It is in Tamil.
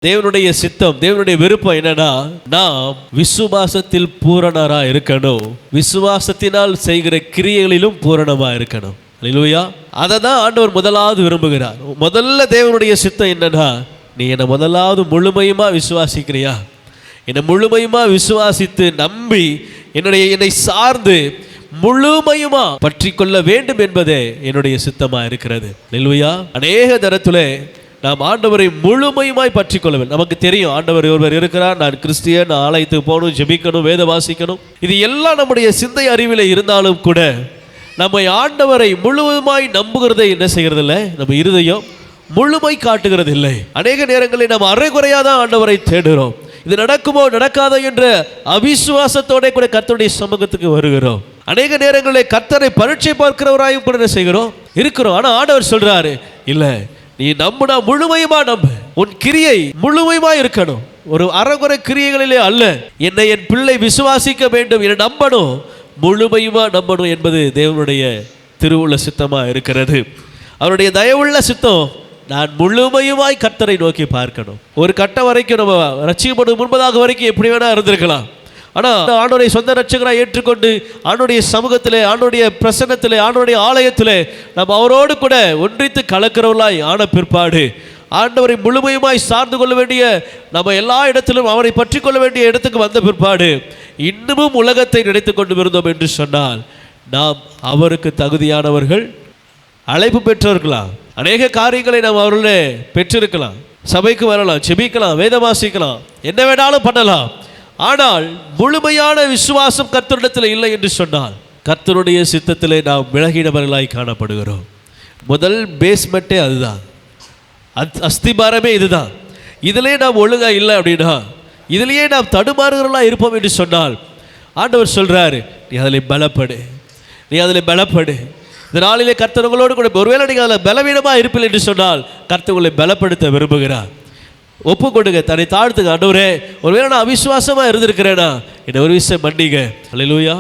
தேவனுடைய சித்தம், தேவனுடைய விருப்பம் என்னன்னா, நாம் விசுவாசத்தில் பூரணரா இருக்கணும், விசுவாசத்தினால் செய்கிற கிரியைகளிலும் பூரணமா இருக்கணும். அல்லேலூயா. அதை தான் ஆண்டவர் முதலாவது விரும்புகிறார். முதல்ல தேவனுடைய சித்தம் என்னன்னா, நீ என்னை முதலாவது முழுமையுமா விசுவாசிக்கிறியா? என்னை முழுமையுமா விசுவாசித்து நம்பி என்னை சார்ந்து முழுமையுமா பற்றி கொள்ள வேண்டும் என்பதே என்னுடைய சித்தமா இருக்கிறது. அல்லேலூயா. அநேக தரத்திலே நாம் ஆண்டவரை முழுமையுமாய் பற்றி கொள்ள வேண்டும். நமக்கு தெரியும் ஆண்டவர் ஒருவர் இருக்கிறார், நான் கிறிஸ்டியன், நான் ஆலயத்துக்கு போகணும், ஜெபிக்கணும், வேத வாசிக்கணும். இது எல்லாம் நம்முடைய சிந்தை அறிவில் இருந்தாலும் கூட நம்மை ஆண்டவரை முழுவதுமாய் நம்புகிறதை என்ன செய்கிறது இல்லை, நம்ம இருதயம் முழுமை காட்டுகிறது இல்லை. அநேக நேரங்களில் நம்ம அரைகுறையாக தான் ஆண்டவரை தேடுகிறோம். இது நடக்குமோ நடக்காதோ என்ற அவிசுவாசத்தோட கூட கர்த்தருடைய சமூகத்துக்கு வருகிறோம். அநேக நேரங்களில் கர்த்தரை பரீட்சை பார்க்கிறவராயும் கூட என்ன செய்கிறோம், இருக்கிறோம். ஆனால் ஆண்டவர் சொல்றாரு, இல்லை, நீ நம்புனா முழுமையுமா நம்பு, உன் கிரியை முழுமையுமா இருக்கணும், ஒரு அறகுறை கிரியைகளிலே அல்ல. என்னை என் பிள்ளை விசுவாசிக்க வேண்டும், என்னை நம்பணும், முழுமையுமா நம்பணும் என்பது தேவனுடைய திருவுள்ள சித்தமா இருக்கிறது. அவருடைய தயவுள்ள சித்தம், நான் முழுமையுமாய் கர்த்தரை நோக்கி பார்க்கணும். ஒரு கட்டம் வரைக்கும் நம்ம ரட்சிக்கப்படும் முன்பதாக வரைக்கும் எப்படி வேணா இருந்திருக்கலாம். ஆனால் ஆண்டவரை சொந்த ரட்சகராக ஏற்றுக்கொண்டு ஆண்டவருடைய சமூகத்திலே, ஆண்டவருடைய பிரசன்னத்திலே, ஆண்டவருடைய ஆலயத்திலே நம்ம அவரோடு கூட ஒன்றித்து கலக்கிறவர்களாய் ஆன பிற்பாடு, ஆண்டவரை முழுமையுமாய் சார்ந்து கொள்ள வேண்டிய, நம்ம எல்லா இடத்திலும் அவரை பற்றி கொள்ள வேண்டிய இடத்துக்கு வந்த பிற்பாடு இன்னமும் உலகத்தை நினைத்து கொண்டு இருந்தோம் என்று சொன்னால், நாம் அவருக்கு தகுதியானவர்கள், அழைப்பு பெற்றவர்களாம். அநேக காரியங்களை நாம் அவர்களே பெற்றிருக்கலாம், சபைக்கு வரலாம், செபிக்கலாம், வேத வாசிக்கலாம், என்ன வேணாலும் பண்ணலாம். ஆனால் முழுமையான விசுவாசம் கர்த்தரிடத்தில் இல்லை என்று சொன்னால் கர்த்தருடைய சித்தத்திலே நாம் விலகினவர்களாய் காணப்படுகிறோம். முதல் பேஸ்மெண்ட்டே அதுதான், அஸ்திபாரமே இதுதான். இதிலே நாம் ஒழுங்காக இல்லை அப்படின்னா, இதிலேயே நாம் தடுமாறுகிறவர்களாக இருப்போம் என்று சொன்னால் ஆண்டவர் சொல்கிறாரு, நீ அதில் பலப்படு, நீ அதில் பலப்படு. இந்த நாளிலே கர்த்தர் உங்களோடு கூட, ஒருவேளை நீங்கள் அதில் பலவீனமாக இருப்பீர்கள் என்று சொன்னால் கர்த்தர் உங்களை பலப்படுத்த விரும்புகிறார். ஒப்பு கொடுங்க, தன்னை தாழ்த்துங்க. ஆண்டவரே, ஒருவேளை நான் அவிசுவாசமாக இருந்திருக்கிறேனா, என்னை ஒரு விஷயம் மன்னிங்க. அல்லேலூயா.